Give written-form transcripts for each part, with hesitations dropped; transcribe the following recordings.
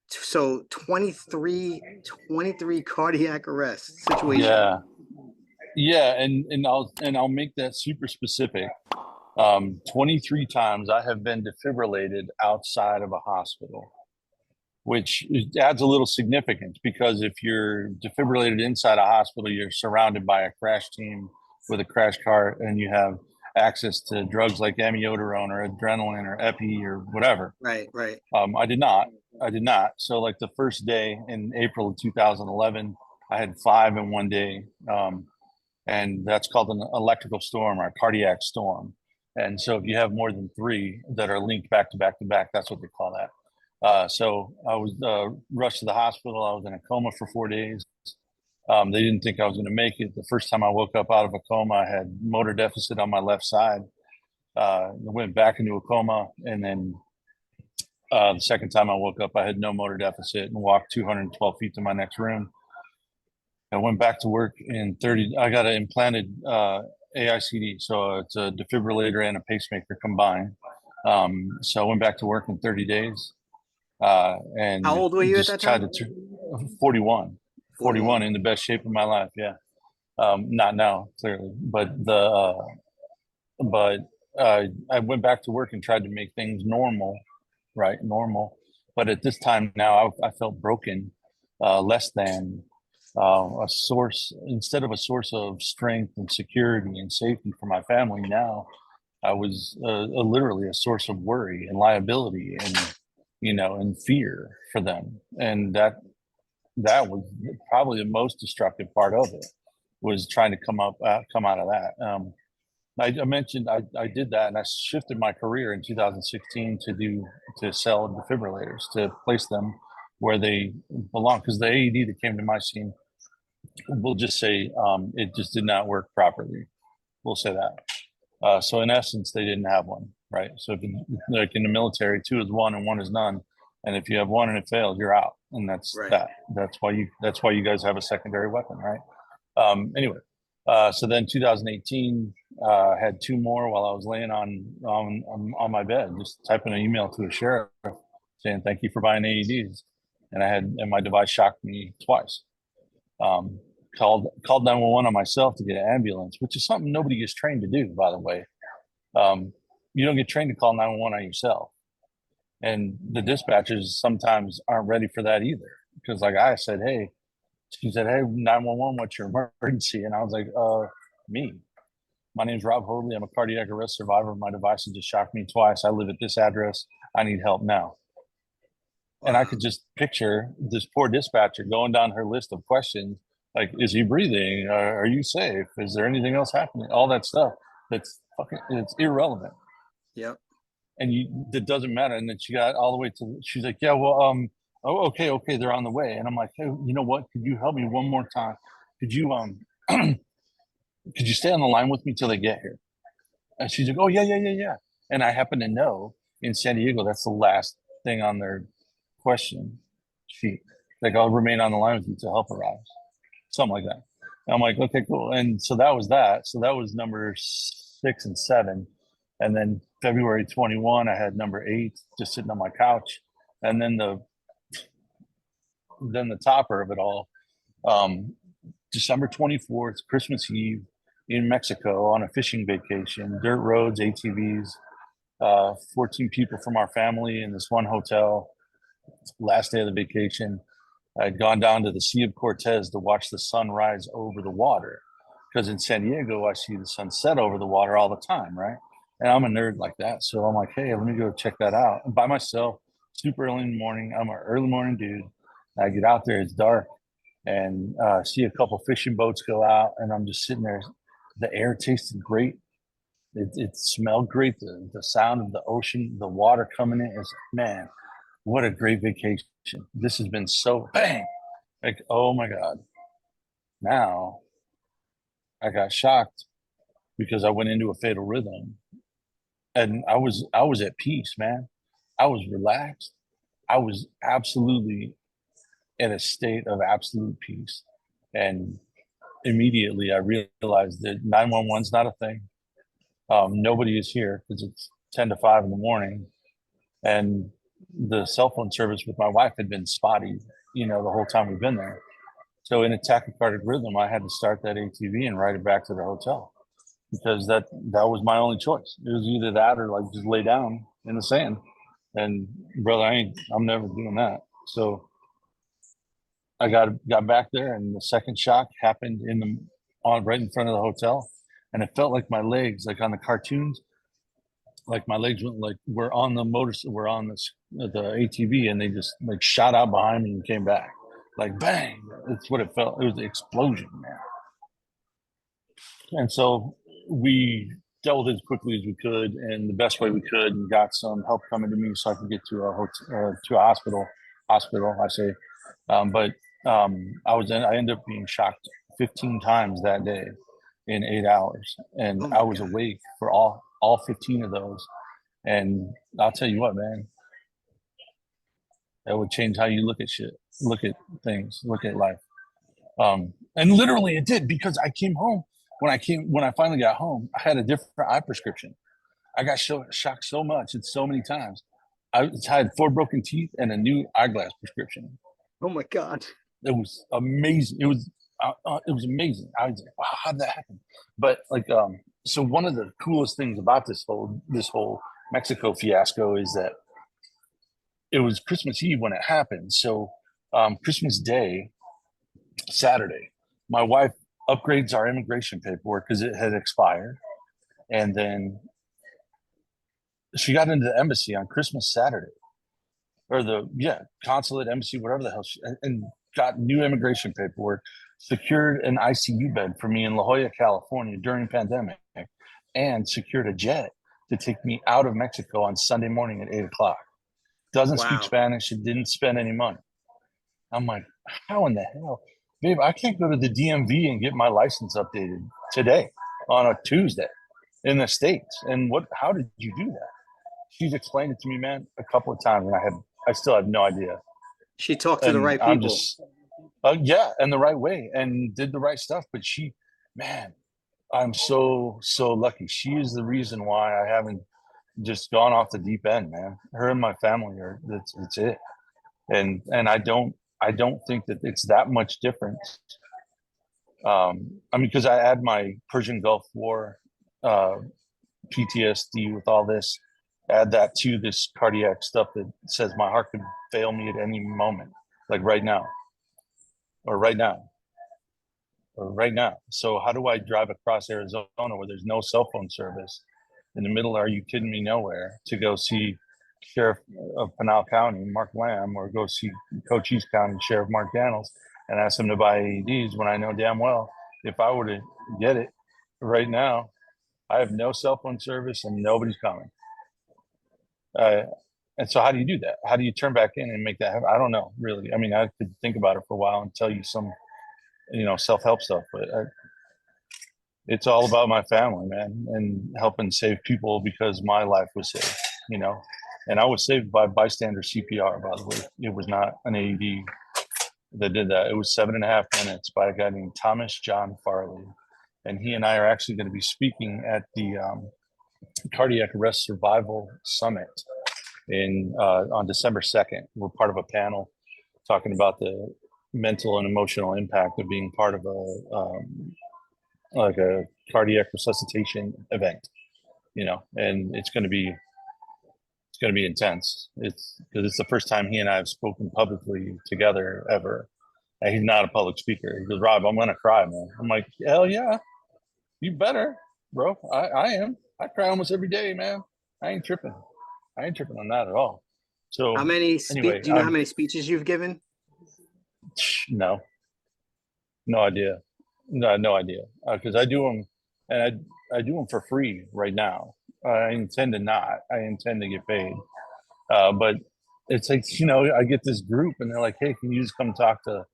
So 23 cardiac arrest situation. Yeah, yeah, and I'll make that super specific. 23 times I have been defibrillated outside of a hospital, which adds a little significance because if you're defibrillated inside a hospital, you're surrounded by a crash team with a crash cart, and you have access to drugs like amiodarone or adrenaline or epi or whatever. Right, right. I did not. I did not. So, like the first day in April of 2011, I had five in one day, and that's called an electrical storm or a cardiac storm. And so, if you have more than three that are linked back to back to back, that's what they call that. So I was rushed to the hospital. I was in a coma for 4 days. They didn't think I was going to make it. The first time I woke up out of a coma, I had motor deficit on my left side. Went back into a coma, and then the second time I woke up, I had no motor deficit and walked 212 feet to my next room. I went back to work in 30. I got an implanted AICD, so it's a defibrillator and a pacemaker combined. So I went back to work in 30 days. How And old were you at just that tried time? to 41, 41 41. in the best shape of my life. Yeah. Not now, clearly, but I went back to work and tried to make things normal, right? Normal. But at this time now, I felt broken, less than a source, instead of a source of strength and security and safety for my family. Now I was literally a source of worry and liability and, and fear for them. And that was probably the most destructive part of it, was trying to come out of that. I mentioned I did that, and I shifted my career in 2016 to sell defibrillators, to place them where they belong, because the AED that came to my scene, we'll just say, it just did not work properly. We'll say that. So in essence, they didn't have one, right? So if like in the military, two is one and one is none, and if you have one and it fails, you're out, and that's Right. that. That's why you guys have a secondary weapon, right? Anyway, so then 2018, had two more while I was laying on my bed, just typing an email to a sheriff saying thank you for buying AEDs, and my device shocked me twice. Um, called 911 on myself to get an ambulance, which is something nobody gets trained to do, by the way. You don't get trained to call 911 on yourself, and the dispatchers sometimes aren't ready for that either. Because like I said, hey, she said, hey, 911, what's your emergency? And I was like, me. My name's Rob Hoadley. I'm a cardiac arrest survivor. My device has just shocked me twice. I live at this address. I need help now. And I Wow. could just picture this poor dispatcher going down her list of questions, like, is he breathing? Are you safe? Is there anything else happening? All that stuff that's fucking, it's irrelevant. Yep. And that doesn't matter. And then she got all the way to, she's like, yeah, well, oh, okay, they're on the way. And I'm like, hey, you know what? Could you help me one more time? Could you, could you stay on the line with me till they get here? And she's like, oh, yeah. And I happen to know in San Diego, that's the last thing on their question sheet. Like, I'll remain on the line with you till help arrives. Something like that. And I'm like, okay, cool. And so that was that. So that was number 6 and 7. And then February 21, I had number 8 just sitting on my couch. And then the topper of it all, um, December 24th, Christmas Eve in Mexico on a fishing vacation, dirt roads, ATVs, 14 people from our family in this one hotel. Last day of the vacation, I'd gone down to the Sea of Cortez to watch the sun rise over the water. Because in San Diego, I see the sun set over the water all the time, right? And I'm a nerd like that. So I'm like, hey, let me go check that out. And by myself, super early in the morning. I'm an early morning dude. I get out there, it's dark, and see a couple fishing boats go out. And I'm just sitting there. The air tasted great. It smelled great. The sound of the ocean, the water coming in is, man, what a great vacation. This has been so bang. Like, oh my God. Now I got shocked because I went into a fatal rhythm, and I was at peace, man. I was relaxed. I was absolutely in a state of absolute peace. And immediately I realized that 911's not a thing. Nobody is here because it's 10 to 5 in the morning. And the cell phone service with my wife had been spotty, the whole time we've been there. So in a tachycardic rhythm, I had to start that ATV and ride it back to the hotel because that was my only choice. It was either that or like just lay down in the sand. And brother, I'm never doing that. So I got back there, and the second shock happened right in front of the hotel, and it felt like my legs, like on the cartoons, like my legs went like we're on the the ATV, and they just like shot out behind me and came back, like bang. That's what it felt. It was the explosion, man. And so we dealt with it as quickly as we could and the best way we could, and got some help coming to me so I could get to a hotel, to a hospital. Hospital, I say, but I ended up being shocked 15 times that day in 8 hours, and Oh my I was God. awake for all 15 of those. And I'll tell you what, man, that would change how you look at shit, look at things, look at life. And literally it did, because I came home. When I finally got home, I had a different eye prescription. I got shocked so much and so many times. I had 4 broken teeth and a new eyeglass prescription. Oh my God. It was amazing. It was amazing. I was like, wow, how did that happen? But like, so one of the coolest things about this whole Mexico fiasco is that it was Christmas Eve when it happened. So Christmas Day, Saturday, my wife upgrades our immigration paperwork because it had expired, and then she got into the embassy on Christmas Saturday, or the consulate, embassy, whatever the hell, and got new immigration paperwork, secured an ICU bed for me in La Jolla, California during pandemic, and secured a jet to take me out of Mexico on Sunday morning at 8 o'clock. Doesn't speak Wow. Spanish. She didn't spend any money. I'm like, how in the hell, babe? I can't go to the DMV and get my license updated today on a Tuesday in the States. And how did you do that? She's explained it to me, man, a couple of times, and I still have no idea. She talked to the And right I'm people. just, and the right way, and did the right stuff. But man, I'm so lucky. She is the reason why I haven't just gone off the deep end, man. Her and my family that's it. And I don't think that it's that much different. I mean, because I add my Persian Gulf War uh, PTSD with all this, add that to this cardiac stuff that says my heart could fail me at any moment, like right now, or right now, or right now. So how do I drive across Arizona where there's no cell phone service in the middle, are you kidding me, nowhere, to go see Sheriff of Pinal County, Mark Lamb, or go see Cochise County Sheriff Mark Daniels and ask him to buy AEDs, when I know damn well if I were to get it right now, I have no cell phone service and nobody's coming. And so how do you do that? How do you turn back in and make that happen? I don't know, really. I mean, I could think about it for a while and tell you some, self-help stuff, but it's all about my family, man, and helping save people, because my life was saved. And I was saved by bystander CPR, by the way. It was not an AED that did that. It was 7.5 minutes by a guy named Thomas John Farley. And he and I are actually going to be speaking at the Cardiac Arrest Survival Summit on December 2nd. We're part of a panel talking about the mental and emotional impact of being part of like a cardiac resuscitation event, and it's going to be intense. It's because it's the first time he and I have spoken publicly together ever. And he's not a public speaker. He goes, Rob, I'm going to cry, man. I'm like, hell yeah, you better, bro. I am. I cry almost every day, man. I ain't tripping on that at all. So How many anyway, do you know how many speeches you've given? No idea. No idea. Because I do them, and I do them for free right now. I intend to not. I intend to get paid. But it's like, I get this group and they're like, hey, can you just come talk to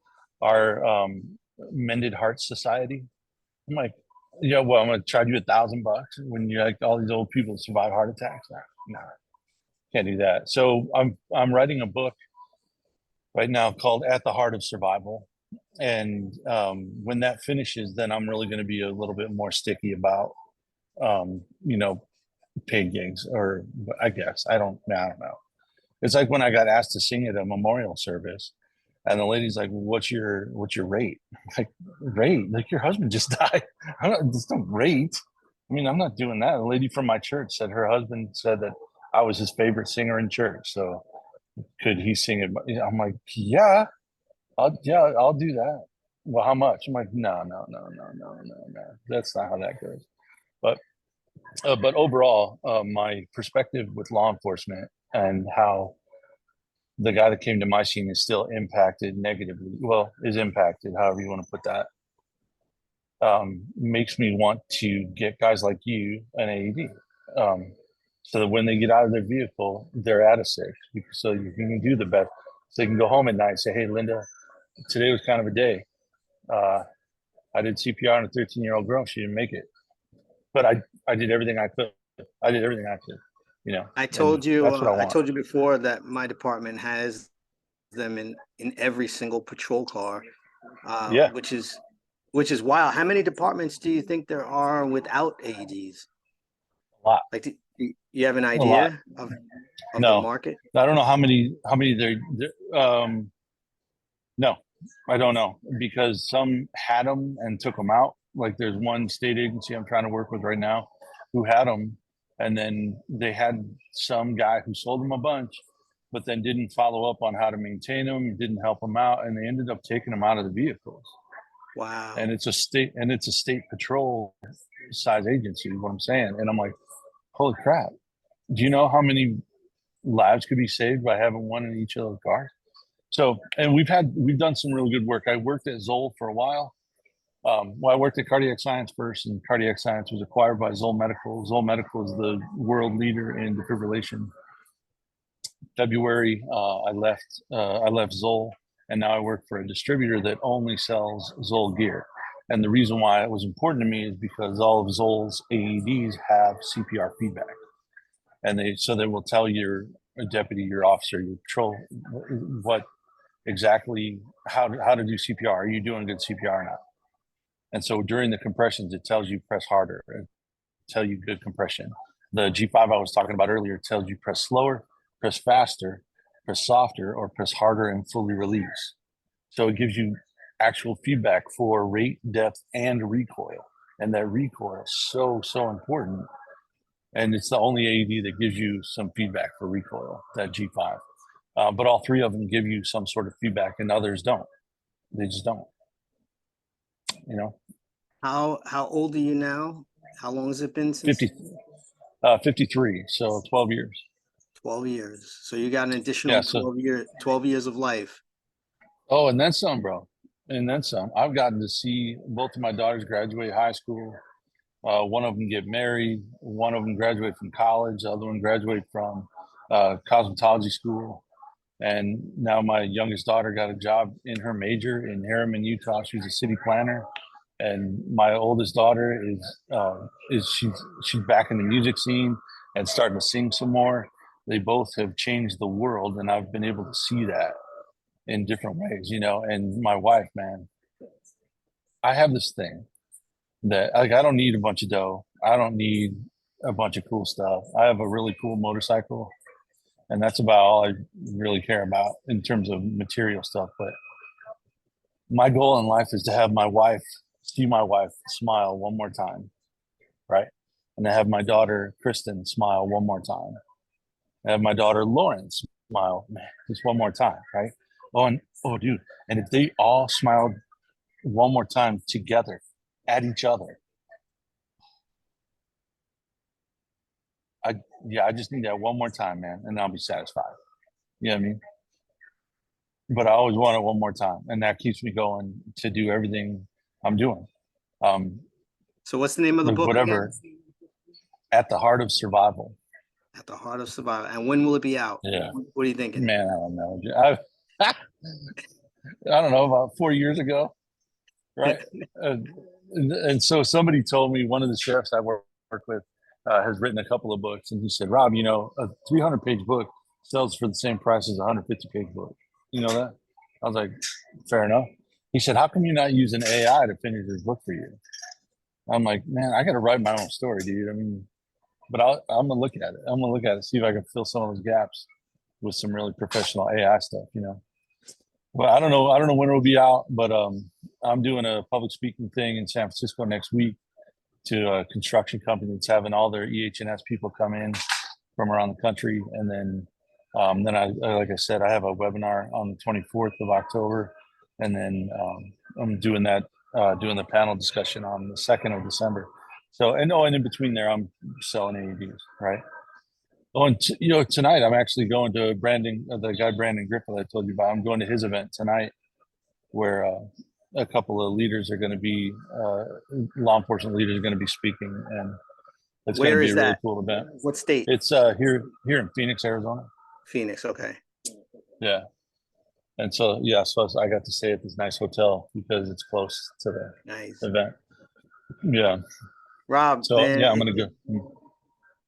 our Mended Hearts Society? I'm like, yeah, well, I'm going to charge you $1,000 when you're like all these old people survive heart attacks. No, can't do that. So I'm writing a book right now called At the Heart of Survival. And when that finishes, then I'm really going to be a little bit more sticky about, paid gigs, or I guess, I don't know. It's like when I got asked to sing at a memorial service, and the lady's like, what's your rate? Like, rate? Like, your husband just died. I'm not, there's no rate. I mean, I'm not doing that. A lady from my church said her husband said that I was his favorite singer in church. So could he sing it? I'm like, yeah, I'll do that. Well, how much? I'm like, no. That's not how that goes. But overall, my perspective with law enforcement and how the guy that came to my scene is still impacted negatively. Well, is impacted, however you want to put that. Makes me want to get guys like you an AED, so that when they get out of their vehicle, they're at a safe, so you can do the best. So they can go home at night and say, "Hey, Linda, today was kind of a day. I did CPR on a 13-year-old girl. She didn't make it, but I did everything I could. I did everything I could. You know, I told you, that's what I want. I told you before that my department has them in every single patrol car, Yeah, which is wild. How many departments do you think there are without AEDs? a lot, Like, do you have an a lot. idea of the No, market? I don't know how many no, I don't know, because some had them and took them out. Like, there's one state agency I'm trying to work with right now who had them, and then they had some guy who sold them a bunch, but then didn't follow up on how to maintain them, didn't help them out, and they ended up taking them out of the vehicles. Wow. And it's a state patrol size agency, is what I'm saying. And I'm like, holy crap. Do you know how many lives could be saved by having one in each of those cars? So, and we've done some really good work. I worked at Zoll for a while. Well, I worked at Cardiac Science first, and Cardiac Science was acquired by Zoll Medical. Zoll Medical is the world leader in defibrillation. February, I left Zoll, and now I work for a distributor that only sells Zoll gear. And the reason why it was important to me is because all of Zoll's AEDs have CPR feedback, and they will tell your deputy, your officer, your patrol what exactly how to do CPR. Are you doing good CPR or not? And so during the compressions, it tells you press harder, it tell you good compression. The G5 I was talking about earlier tells you press slower, press faster, press softer, or press harder and fully release. So it gives you actual feedback for rate, depth, and recoil. And that recoil is so important. And it's the only AED that gives you some feedback for recoil, that G5. But all three of them give you some sort of feedback, and others don't. They just don't. You know, How old are you now? How long has it been since? 50, 53, so 12 years. 12 years. So you got an additional Yeah, so 12 years of life. oh, and then some, bro. And then some. I've gotten to see both of my daughters graduate high school. One of them get married. One of them graduate from college. The other one graduate from cosmetology school. And now my youngest daughter got a job in her major in Harriman, Utah. She's a city planner. And my oldest daughter is she's back in the music scene and starting to sing some more. They both have changed the world, and I've been able to see that in different ways, you know. And my wife, man, I have this thing that, like, I don't need a bunch of dough. I don't need a bunch of cool stuff. I have a really cool motorcycle, and that's about all I really care about in terms of material stuff. But my goal in life is to have see my wife smile one more time, right? And to have my daughter Kristen smile one more time. I have my daughter Lauren smile, man, just one more time, right? Dude, and if they all smiled one more time together at each other, I just need that one more time, man, and I'll be satisfied. You know what I mean? But I always want it one more time, and that keeps me going to do everything I'm doing. So what's the name of the book whatever, again? At the Heart of Survival. At the Heart of Survival. And when will it be out? Yeah. What are you thinking? Man, I don't know. I don't know, about 4 years ago, right? And so somebody told me, one of the sheriffs I work with has written a couple of books, and he said, Rob, you know, a 300-page book sells for the same price as a 150-page book. You know that? I was like, fair enough. He said, how come you're not using AI to finish this book for you? I'm like, man, I got to write my own story, dude. I mean, but I'm gonna look at it. I'm gonna look at it, see if I can fill some of those gaps. with some really professional AI stuff, you know. But I don't know. I don't know when it'll be out, but I'm doing a public speaking thing in San Francisco next week to a construction company that's having all their EH&S people come in from around the country, and then I like I said, I have a webinar on the 24th of October, and then I'm doing the panel discussion on the 2nd of December. So and in between there, I'm selling AEDs, right? Oh, and tonight I'm actually going to the guy Brandon Griffith I told you about. I'm going to his event tonight, where a couple of leaders are going to be law enforcement leaders are going to be speaking, and it's going to Where be is a really that? cool event. What state? It's here in Phoenix, Arizona. Phoenix. Okay. Yeah, and so I got to stay at this nice hotel because it's close to the Nice. event. Yeah. Rob, So man, yeah, I'm gonna go.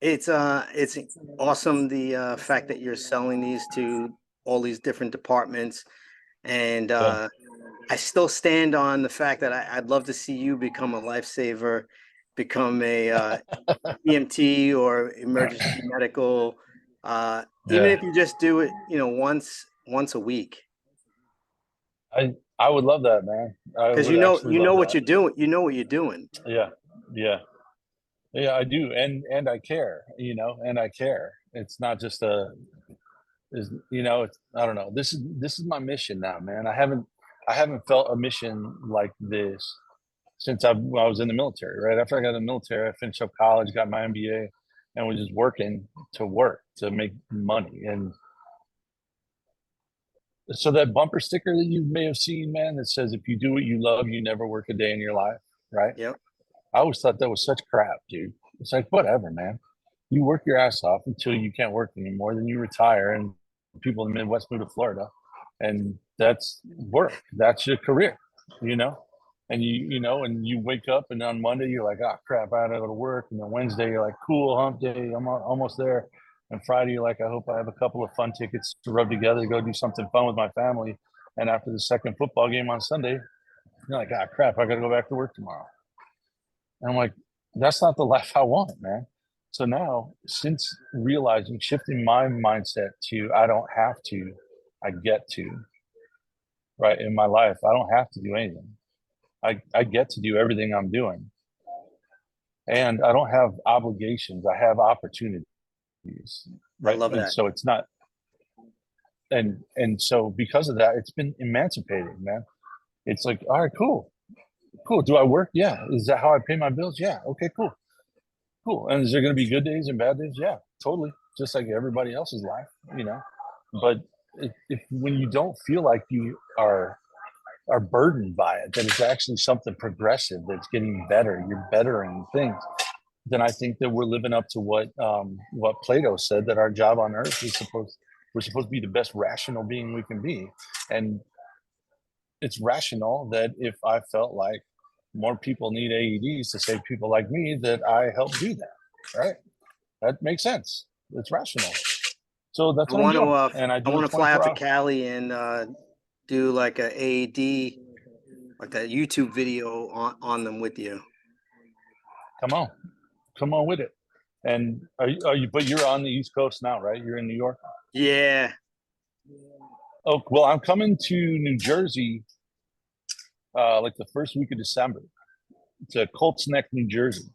it's awesome the fact that you're selling these to all these different departments, and Yeah. I still stand on the fact that I'd love to see you become a lifesaver, become a EMT or emergency medical, even Yeah. if you just do it, once a week, I would love that, man. I because would actually you love know what that. you're doing. You know what you're doing. Yeah. Yeah. Yeah, I do, and I care, and I care. It's not just it's, I don't know. This is my mission now, man. I haven't felt a mission like this since I was in the military. Right after I got in the military, I finished up college, got my MBA, and was just working to make money. And so that bumper sticker that you may have seen, man, that says "If you do what you love, you never work a day in your life." Right? Yep. I always thought that was such crap, dude. It's like, whatever, man. You work your ass off until you can't work anymore, then you retire, and people in the Midwest move to Florida, and that's work. That's your career, you know. And and you wake up, and on Monday you're like, oh crap, I gotta go to work, and then Wednesday you're like, cool, hump day, I'm almost there, and Friday you're like, I hope I have a couple of fun tickets to rub together to go do something fun with my family, and after the second football game on Sunday, you're like, ah crap, I gotta go back to work tomorrow. And I'm like, that's not the life I want, man. So now, since realizing, shifting my mindset to I don't have to, I get to, right? In my life, I don't have to do anything. I get to do everything I'm doing. And I don't have obligations, I have opportunities, I right? love And that. so it's not, and so because of that, it's been emancipating, man. It's like, all right, cool, cool. Do I work? Yeah. Is that how I pay my bills? Yeah. Okay, cool. Cool. And is there going to be good days and bad days? Yeah, totally. Just like everybody else's life, you know. But if when you don't feel like you are burdened by it, that it's actually something progressive that's getting better, you're bettering things, then I think that we're living up to what Plato said, that our job on earth is we're supposed to be the best rational being we can be. And it's rational that if I felt like more people need AEDs to save people like me, that I help do that. Right? That makes sense. It's rational. So that's I what I'm want to doing, and I I do want it to fly out 24 to hours. Cali and do like a AED, like a YouTube video on them with you. Come on with it. And are you? But you're on the East Coast now, right? You're in New York. Yeah. Oh, well, I'm coming to New Jersey, like the first week of December, to Colts Neck, New Jersey,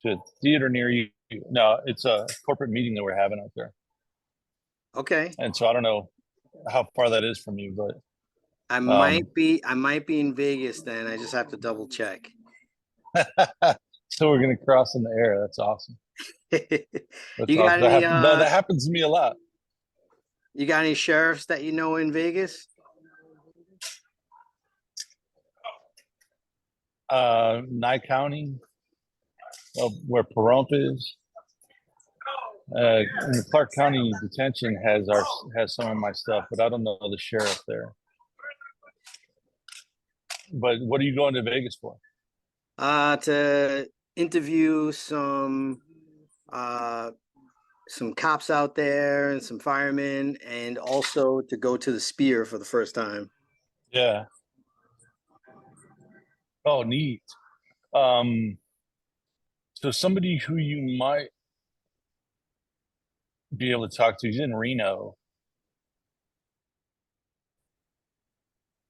to a theater near you. No, it's a corporate meeting that we're having out there. Okay. And so I don't know how far that is from you, but I might be in Vegas then. I just have to double check. so we're gonna cross in the air. That's awesome. That's You got awesome. any No, that happens to me a lot. you got any sheriffs that you know in Vegas? Nye County, where Pahrump is. And Clark County Detention has some of my stuff, but I don't know the sheriff there. But what are you going to Vegas for? To interview some cops out there and some firemen, and also to go to the Spear for the first time. Yeah. Oh, neat. Um, so somebody who you might be able to talk to. He's in Reno.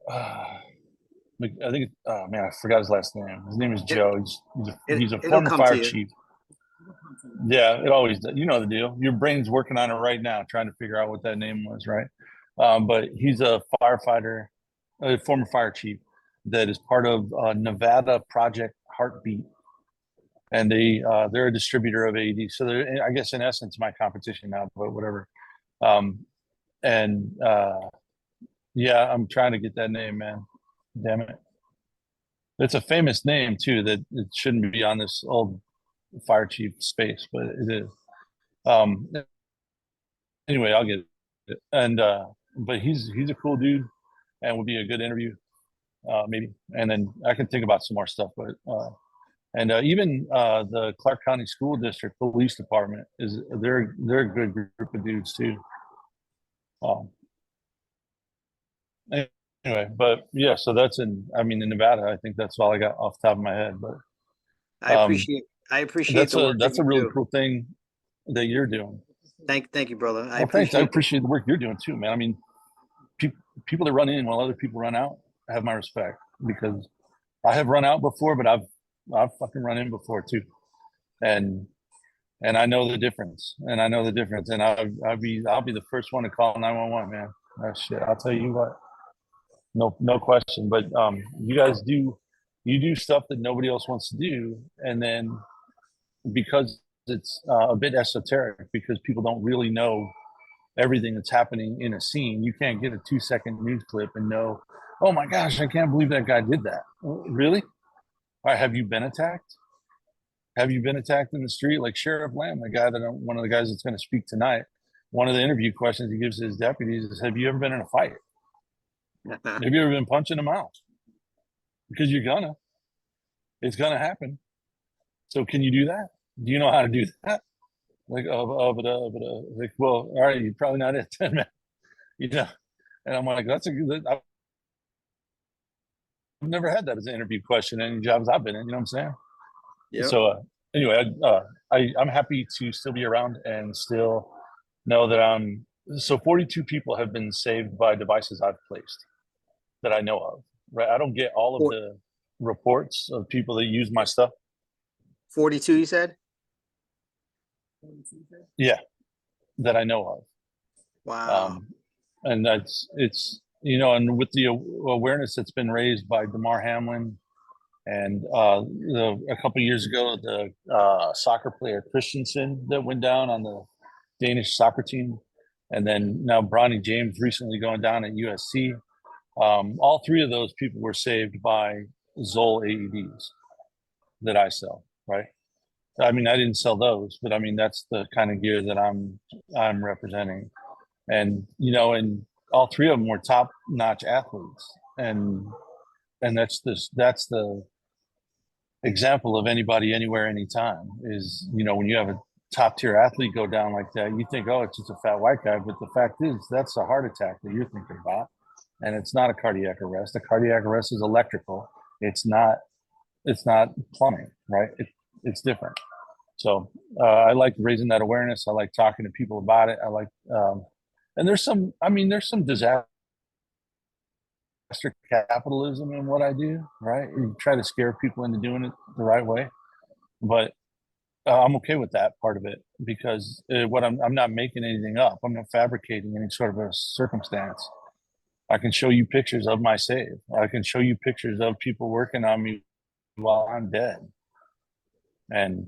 I think, oh man, I forgot his last name. His name is It, Joe. He's a it'll former come to fire you. chief. Yeah, it always does. You know the deal. Your brain's working on it right now, trying to figure out what that name was, right? But he's a firefighter, a former fire chief that is part of Nevada Project Heartbeat, and they're a distributor of AED. So they're, I guess, in essence, my competition now, but whatever. Um, and yeah, I'm trying to get that name, man. Damn it. It's a famous name too. That it shouldn't be on this old fire chief space, but it is. Um, anyway, I'll get it. And but he's a cool dude, and would be a good interview, maybe. And then I can think about some more stuff. But and even the Clark County School District Police Department is they're a good group of dudes too. Um, anyway, but yeah, so that's in, I mean, in Nevada. I think that's all I got off the top of my head. But I um, appreciate I appreciate the work that that's a you really do. cool thing that you're doing. Thank you, brother. I Well, thanks. I appreciate it. appreciate the work you're doing too, man. I mean, pe- people that run in while other people run out have my respect, because I have run out before, but I've fucking run in before too, and I know the difference, and I know the difference, and I'll be the first one to call 911, man. That shit, I'll tell you what, no question. But you guys do stuff that nobody else wants to do, and then because it's a bit esoteric, because people don't really know everything that's happening in a scene. You can't get a 2-second news clip and know, oh my gosh, I can't believe that guy did that. Really? All right, have you been attacked? Have you been attacked in the street? Like Sheriff Lamb, the guy that one of the guys that's going to speak tonight. One of the interview questions he gives his deputies is, "Have you ever been in a fight? Have you ever been punched in the mouth? Because it's gonna happen. So can you do that? Do you know how to do that?" Like, like, well, all right, you're probably not it, then, man. You know. And I'm like, that's a good. I've never had that as an interview question in any jobs I've been in. You know what I'm saying? Yep. So anyway, I'm happy to still be around and still know that I'm. So 42 people have been saved by devices I've placed that I know of. Right, I don't get all of Four- the reports of people that use my stuff. 42, you said? Yeah, that I know of. Wow. And it's and with the awareness that's been raised by Damar Hamlin, and a couple of years ago, the soccer player Christensen that went down on the Danish soccer team, and then now Bronny James recently going down at USC. All three of those people were saved by Zoll AEDs that I sell. Right. I mean, I didn't sell those, but I mean that's the kind of gear that I'm representing, and and all three of them were top-notch athletes, and that's the example of anybody, anywhere, anytime. Is when you have a top-tier athlete go down like that, you think, oh, it's just a fat white guy, but the fact is that's a heart attack that you're thinking about, and it's not a cardiac arrest. A cardiac arrest is electrical. It's not plumbing, right? It's different. So I like raising that awareness. I like talking to people about it. I like, and there's some disaster capitalism in what I do, right? You try to scare people into doing it the right way, but I'm okay with that part of it, because what I'm not making anything up. I'm not fabricating any sort of a circumstance. I can show you pictures of my save. I can show you pictures of people working on me while I'm dead, and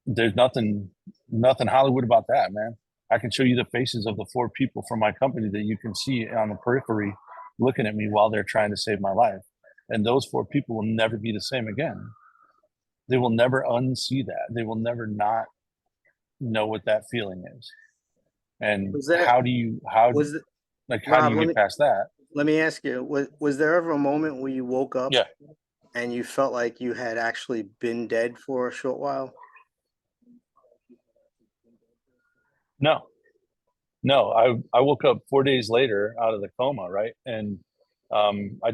there's nothing Hollywood about that, man. I can show you the faces of the 4 people from my company that you can see on the periphery looking at me while they're trying to save my life. And those 4 people will never be the same again. They will never unsee that. They will never not know what that feeling is. And Was there was it, how do Rob, you get past that? let me ask you, was there ever a moment where you woke up Yeah. and you felt like you had actually been dead for a short while? No. No, I woke up 4 days later out of the coma, right? And I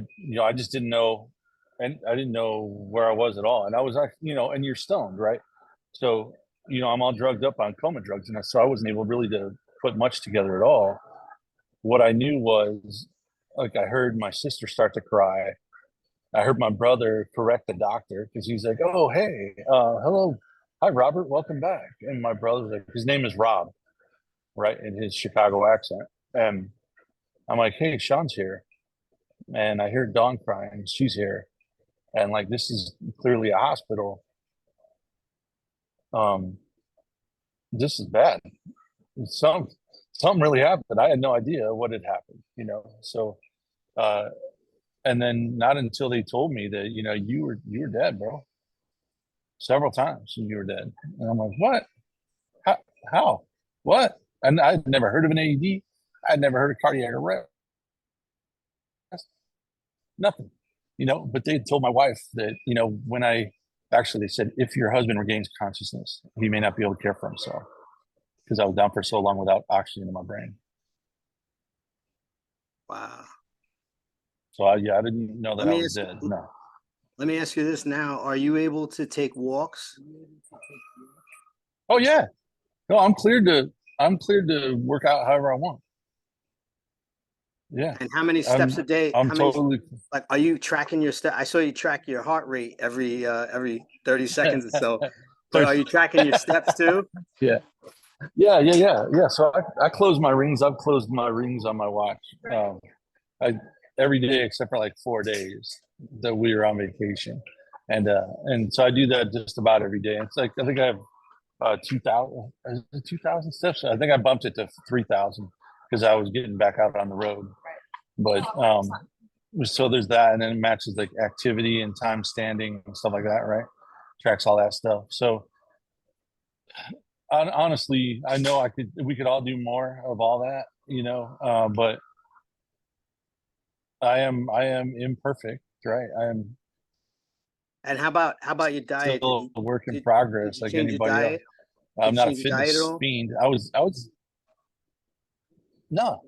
just didn't know, and I didn't know where I was at all. And I was actually, and you're stoned, right? So I'm all drugged up on coma drugs, and so I wasn't able really to put much together at all. What I knew was, like, I heard my sister start to cry. I heard my brother correct the doctor because he's like, "Oh, hey, hello, hi, Robert, welcome back." And my brother's like, his name is Rob, right, in his Chicago accent, and I'm like, "Hey, Sean's here," and I hear Dawn crying. She's here, and like, this is clearly a hospital. Um, this is bad. Some something really happened. I had no idea what had happened. So, uh, and then not until they told me that you were dead, bro, several times, and you were dead, and I'm like, what? How? What? And I'd never heard of an AED. I'd never heard of cardiac arrest. Nothing. But they told my wife that when I actually, they said, if your husband regains consciousness, he may not be able to care for himself, because I was down for so long without oxygen in my brain. Wow. So I didn't know that I was dead. No. Let me ask you this now. Are you able to take walks? Oh yeah. No, I'm cleared to work out however I want. Yeah. And how many steps a day? I'm totally. Like, are you tracking your step? I saw you track your heart rate every 30 seconds or so. But are you tracking your steps too? Yeah. Yeah. So I close my rings. I've closed my rings on my watch. Every day except for like 4 days that we were on vacation, and so I do that just about every day. It's like, I think I have 2,000 steps. I think I bumped it to 3,000 because I was getting back out on the road. But so there's that, and then it matches like activity and time standing and stuff like that, right? Tracks all that stuff. So honestly, I know we could all do more of all that, but I am imperfect, right? I am. And how about your diet? Still a work in progress, like anybody else. I'm not a fitness fiend. I was no.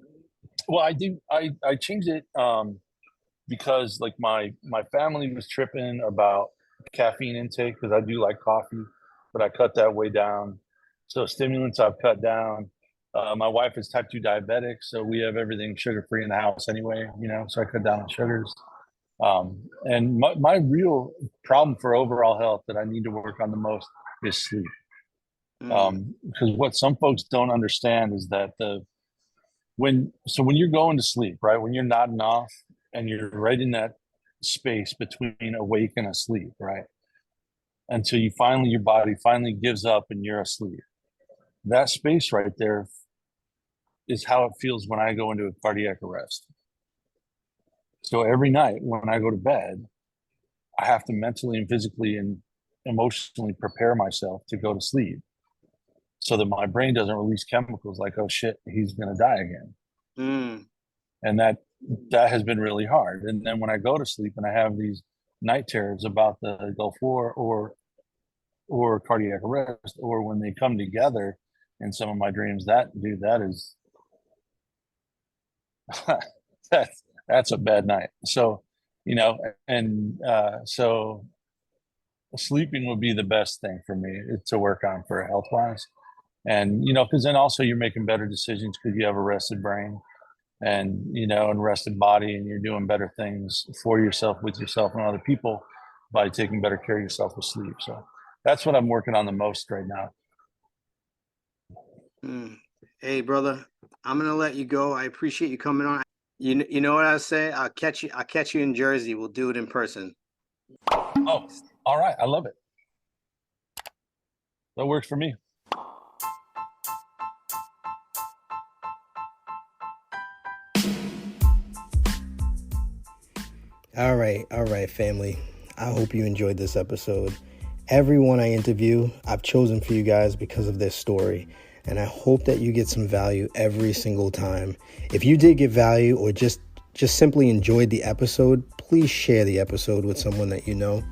Well, I do. I changed it because like my family was tripping about caffeine intake, because I do like coffee, but I cut that way down. So stimulants I've cut down. My wife is type 2 diabetic, so we have everything sugar free in the house anyway. So I cut down on sugars. And my real problem for overall health that I need to work on the most is sleep. Because what some folks don't understand is that when you're going to sleep, right, when you're nodding off and you're right in that space between awake and asleep, right, until your body finally gives up and you're asleep, that space right there is how it feels when I go into a cardiac arrest. So every night when I go to bed, I have to mentally and physically and emotionally prepare myself to go to sleep, so that my brain doesn't release chemicals like, oh shit, he's going to die again. And that has been really hard. And then when I go to sleep and I have these night terrors about the Gulf War or cardiac arrest, or when they come together in some of my dreams, that is that's a bad night. So, so sleeping would be the best thing for me to work on for health wise. And, because then also you're making better decisions because you have a rested brain and, and rested body, and you're doing better things for yourself, with yourself and other people, by taking better care of yourself with sleep. So that's what I'm working on the most right now. Hey, brother, I'm going to let you go. I appreciate you coming on. You know what I say? I'll catch you in Jersey. We'll do it in person. Oh, all right. I love it. That works for me. All right, family. I hope you enjoyed this episode. Everyone I interview, I've chosen for you guys because of their story, and I hope that you get some value every single time. If you did get value, or just simply enjoyed the episode, please share the episode with someone that you know.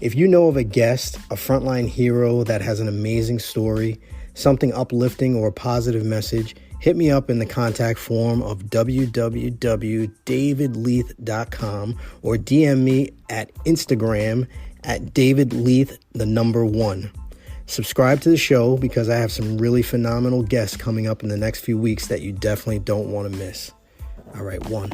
If you know of a guest, a frontline hero that has an amazing story, something uplifting or a positive message, hit me up in the contact form of www.davidleith.com, or DM me at Instagram at davidleith1. Subscribe to the show because I have some really phenomenal guests coming up in the next few weeks that you definitely don't want to miss. All right, one.